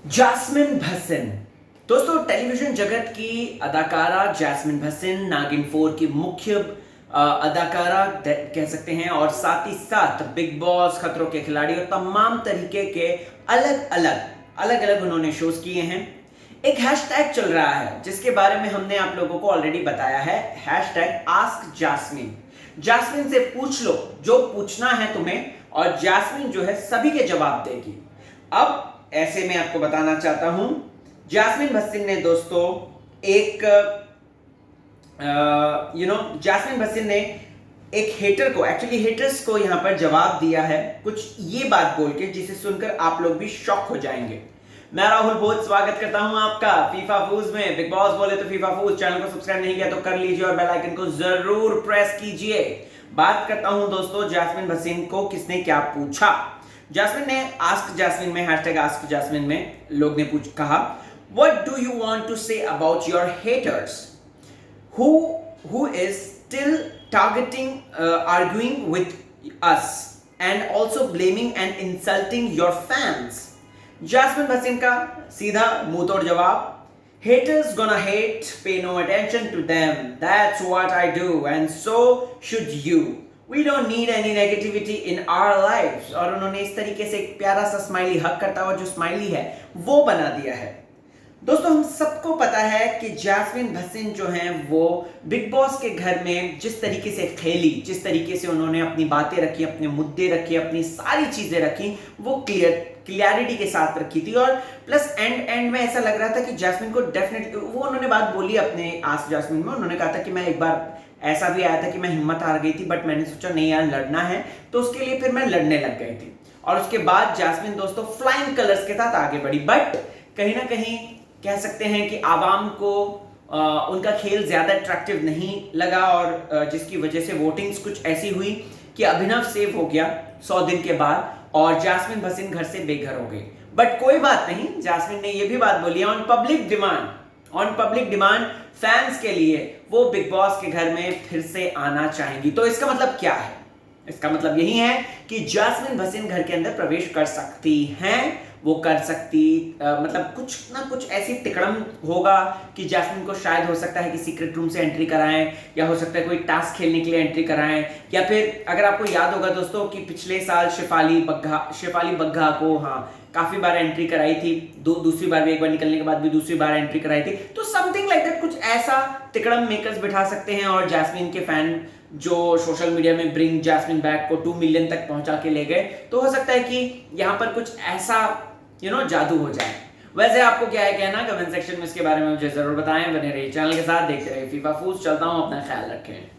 Jasmine Bhasin. दोस्तों, television जगत की अदाकारा जैस्मिन भसीन नागिन 4 की मुख्य अदाकारा कह सकते हैं और साथ ही साथ बिग बॉस, खतरों के खिलाड़ी और तमाम तरीके के अलग अलग उन्होंने शोज किए हैं। एक हैशटैग चल रहा है जिसके बारे में हमने आप लोगों को ऑलरेडी बताया है, हैशटैग आस्क जैस्मिन। जैस्मिन से पूछ लो जो पूछना है तुम्हें और जैस्मिन जो है सभी के जवाब देगी। अब ऐसे में आपको बताना चाहता हूं, जैस्मिन भसीन ने दोस्तों एक जैस्मिन भसीन ने एक हेटर को, एक्चुअली हेटर्स को यहां पर जवाब दिया है कुछ ये बात बोल के जिसे सुनकर आप लोग भी शॉक हो जाएंगे। मैं राहुल बहुत स्वागत करता हूं आपका फीफा फूज में। बिग बॉस बोले तो फीफा फूज, चैनल को सब्सक्राइब नहीं किया तो कर लीजिए और बेल आइकन को जरूर प्रेस कीजिए। बात करता हूं दोस्तों जैस्मिन भसीन को किसने क्या पूछा। जैस्मिन ने आस्क जैस्मिन में, हैशटैग आस्क जैस्मिन में लोग ने कहा, what do you want to say about your haters who is still targeting, arguing with us and also blaming and insulting your fans। Jasmin Bhasin का सीधा मुंह तोड़ जवाब, haters gonna hate, pay no attention to them, that's what I do and so should you, we don't need any negativity in our lives। और उन्होंने इस तरीके से एक प्यारा सा स्माइली हक करता हुआ जो स्माइली है वो बना दिया है। दोस्तों, हम सबको पता है कि जैस्मिन भसीन जो हैं वो बिग बॉस के घर में जिस तरीके से खेली, जिस तरीके से उन्होंने अपनी बातें रखी, अपने मुद्दे रखे, अपनी सारी चीजें रखी, वो क्लियरिटी के साथ रखी थी। और प्लस एंड में ऐसा लग रहा था कि जैस्मिन को डेफिनेटली, वो उन्होंने बात बोली अपने आस्क जैस्मिन में, उन्होंने कहा था कि मैं एक बार ऐसा भी आया था कि मैं हिम्मत हार गई थी बट मैंने सोचा नहीं यार लड़ना है, तो उसके लिए फिर मैं लड़ने लग गई थी। और उसके बाद जैस्मिन दोस्तों फ्लाइंग कलर्स के साथ आगे बढ़ी, बट कहीं ना कहीं कह सकते हैं कि आवाम को उनका खेल ज्यादा अट्रैक्टिव नहीं लगा और जिसकी वजह से वोटिंग्स कुछ ऐसी हुई कि अभिनव सेव हो गया 100 दिन के बाद और जैस्मिन भसीन घर से बेघर हो गई। बट कोई बात नहीं, जैस्मिन ने यह भी बात बोली है, ऑन पब्लिक डिमांड फैंस के लिए वो बिग बॉस के घर में फिर से आना चाहेंगी। तो इसका मतलब क्या है? इसका मतलब यही है कि जैस्मिन भसीन घर के अंदर प्रवेश कर सकती हैं, वो कर सकती, मतलब कुछ ना कुछ ऐसी तिकड़म होगा कि जैस्मिन को शायद हो सकता है कि सीक्रेट रूम से एंट्री कराएं, या हो सकता है कोई टास्क खेलने के लिए एंट्री कराएं, या फिर अगर आपको याद होगा दोस्तों कि पिछले साल शेफाली बग्गा को काफी बार एंट्री कराई थी, दूसरी बार भी, एक बार निकलने के बाद भी दूसरी बार एंट्री कराई थी। तो समथिंग लाइक दैट, कुछ ऐसा तिकड़म मेकर्स बिठा सकते हैं और जैस्मिन के फैन जो सोशल मीडिया में ब्रिंग जैस्मिन बैक को 2 मिलियन तक पहुंचा के ले गए, तो हो सकता है कि यहां पर कुछ ऐसा जादू हो जाए। वैसे आपको क्या है कहना, कमेंट सेक्शन में इसके बारे में मुझे जरूर बताएं। बने रहिए चैनल के साथ, देखते रहिए फीफा फूज। चलता हूं, अपना ख्याल रखें।